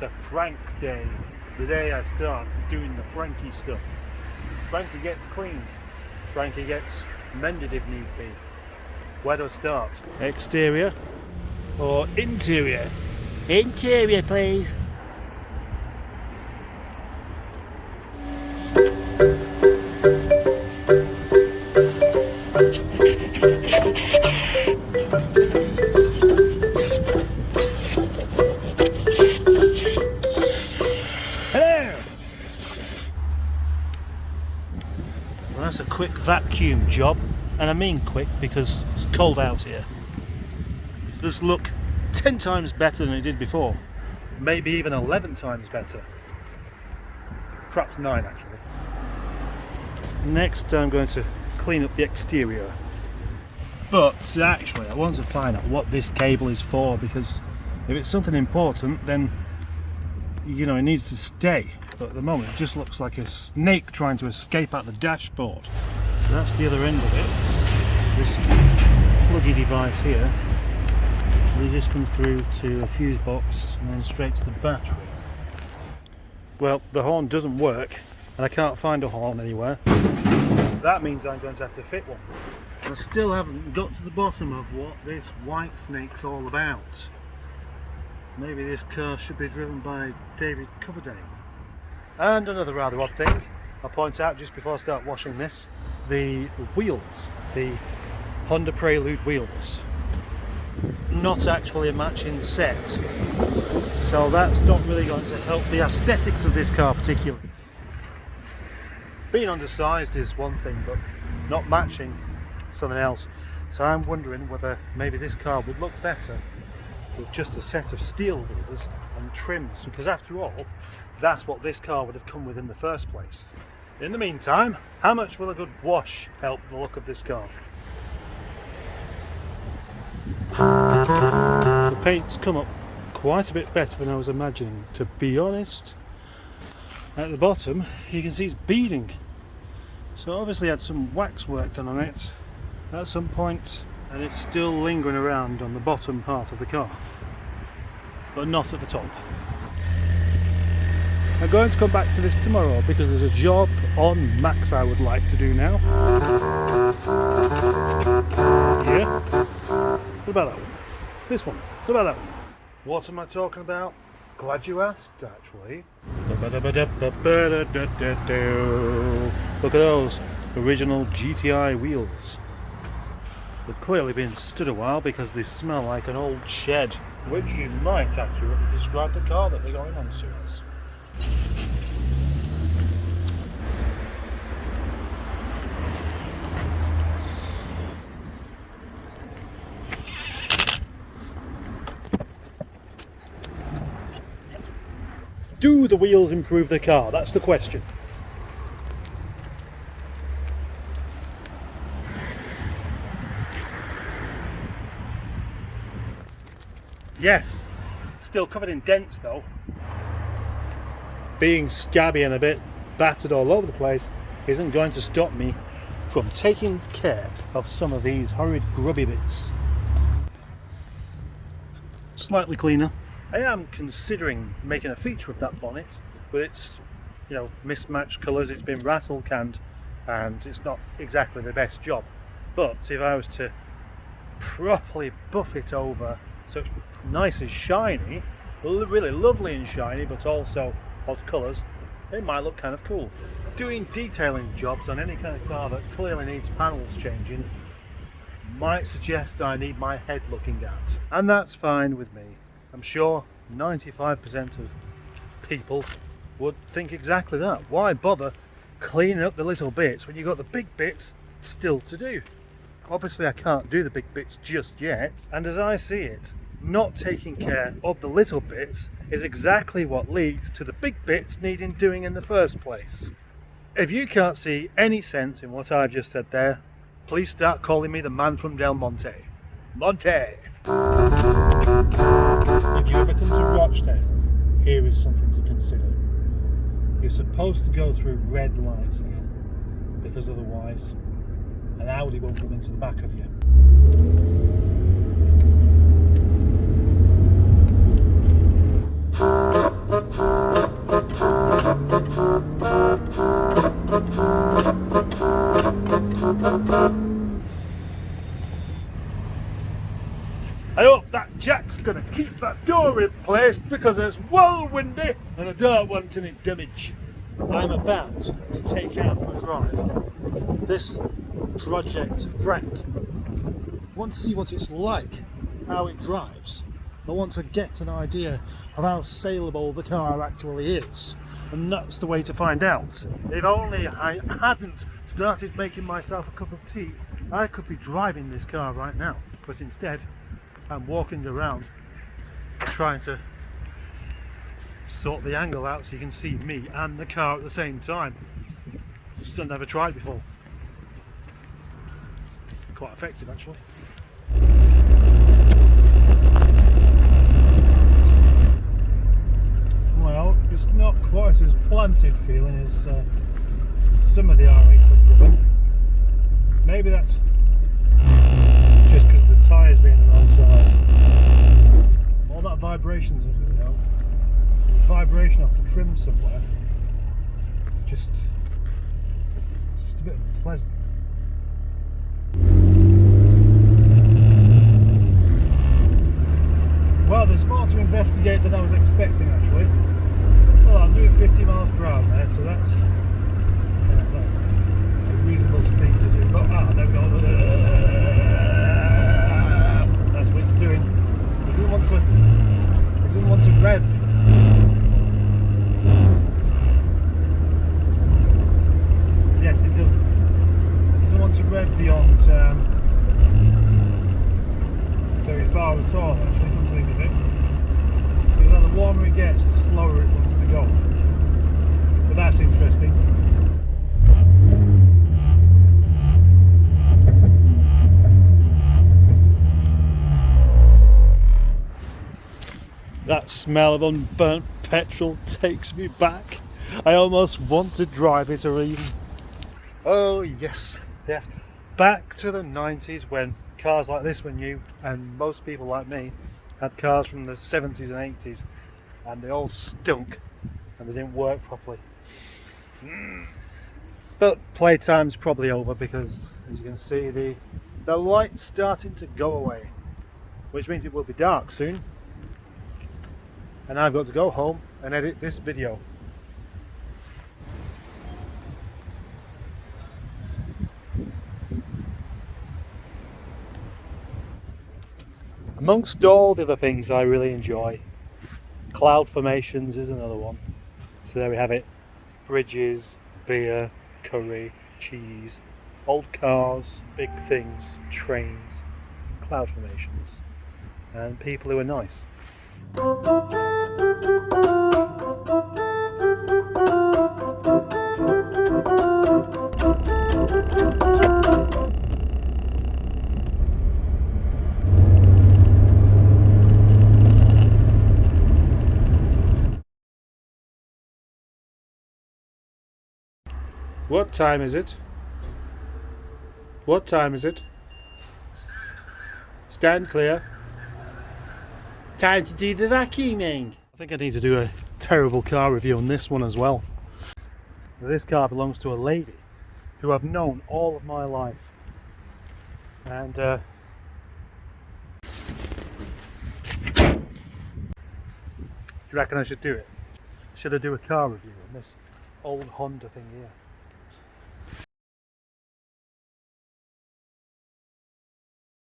it's a Frank day. The day I start doing the Frankie stuff. Frankie gets cleaned. Frankie gets mended if need be. Where do I start? Exterior or interior? Interior, please. That's a quick vacuum job, and I mean quick because it's cold out here. This look 10 times better than it did before, maybe even 11 times better, perhaps 9 actually. Next I'm going to clean up the exterior, but actually I want to find out what this cable is for, because if it's something important then you know it needs to stay. But at the moment it just looks like a snake trying to escape out the dashboard. So that's the other end of it. This pluggy device here, it just comes through to a fuse box and then straight to the battery. Well, the horn doesn't work and I can't find a horn anywhere. That means I'm going to have to fit one. I still haven't got to the bottom of what this white snake's all about. Maybe this car should be driven by David Coverdale. And another rather odd thing I'll point out just before I start washing this, the wheels, the Honda Prelude wheels, not actually a matching set, so that's not really going to help the aesthetics of this car particularly. Being undersized is one thing, but not matching something else. So I'm wondering whether maybe this car would look better with just a set of steel wheels and trims, because after all that's what this car would have come with in the first place. In the meantime, how much will a good wash help the look of this car? The paint's come up quite a bit better than I was imagining, to be honest. At the bottom you can see it's beading, so obviously had some wax work done on it at some point, and it's still lingering around on the bottom part of the car, but not at the top. I'm going to come back to this tomorrow because there's a job on Max I would like to do now. Yeah? What about that one? This one? What about that one? What am I talking about? Glad you asked, actually. Look at those original GTI wheels. They've clearly been stood a while because they smell like an old shed, which you might accurately describe the car that they're going on to as. Do the wheels improve the car? That's the question. Yes, still covered in dents though. Being scabby and a bit battered all over the place isn't going to stop me from taking care of some of these horrid grubby bits. Slightly cleaner. I am considering making a feature of that bonnet with its, you know, mismatched colours. It's been rattle canned and it's not exactly the best job. But if I was to properly buff it over so it's nice and shiny, really lovely and shiny, but also odd colours, it might look kind of cool. Doing detailing jobs on any kind of car that clearly needs panels changing might suggest I need my head looking at, and that's fine with me. I'm sure 95% of people would think exactly that. Why bother cleaning up the little bits when you've got the big bits still to do? Obviously I can't do the big bits just yet, and as I see it, not taking care of the little bits is exactly what leads to the big bits needing doing in the first place. If you can't see any sense in what I just said there, please start calling me the man from Del Monte. Monte! If you ever come to Rochdale, here is something to consider. You're supposed to go through red lights here, because otherwise an Audi won't come into the back of you. I hope that jack's gonna keep that door in place because it's well windy and I don't want any damage. I'm about to take out for a drive this Project Frank. I want to see what it's like, how it drives. I want to get an idea of how saleable the car actually is, and that's the way to find out. If only I hadn't started making myself a cup of tea, I could be driving this car right now, but instead I'm walking around trying to sort the angle out so you can see me and the car at the same time. Just never tried before. Quite effective actually. Well, it's not quite as planted feeling as some of the R8s I've driven. Maybe that's just because of the tyres being the wrong size. All that vibration doesn't really help. Vibration off the trim somewhere. Just a bit unpleasant. Well, there's more to investigate than I was expecting actually. Well, I'm doing 50 miles per hour there, so that's a reasonable speed to do. But there we go. That's what it's doing. It doesn't want to rev. Yes, it doesn't. It doesn't want to rev beyond very far at all, actually, come to think of it. Because the warmer it gets, the slower it wants to go. So that's interesting. That smell of unburnt petrol takes me back. I almost want to drive it or even... Oh yes, yes. Back to the 90s when cars like this were new, and most people like me had cars from the 70s and 80s, and they all stunk and they didn't work properly. But playtime's probably over because, as you can see, the light's starting to go away, which means it will be dark soon, and I've got to go home and edit this video. Amongst all the other things I really enjoy, cloud formations is another one. So there we have it. Bridges, beer, curry, cheese, old cars, big things, trains, cloud formations, and people who are nice. What time is it? What time is it? Stand clear. Time to do the vacuuming. I think I need to do a terrible car review on this one as well. This car belongs to a lady who I've known all of my life. And do you reckon I should do it? Should I do a car review on this old Honda thing here?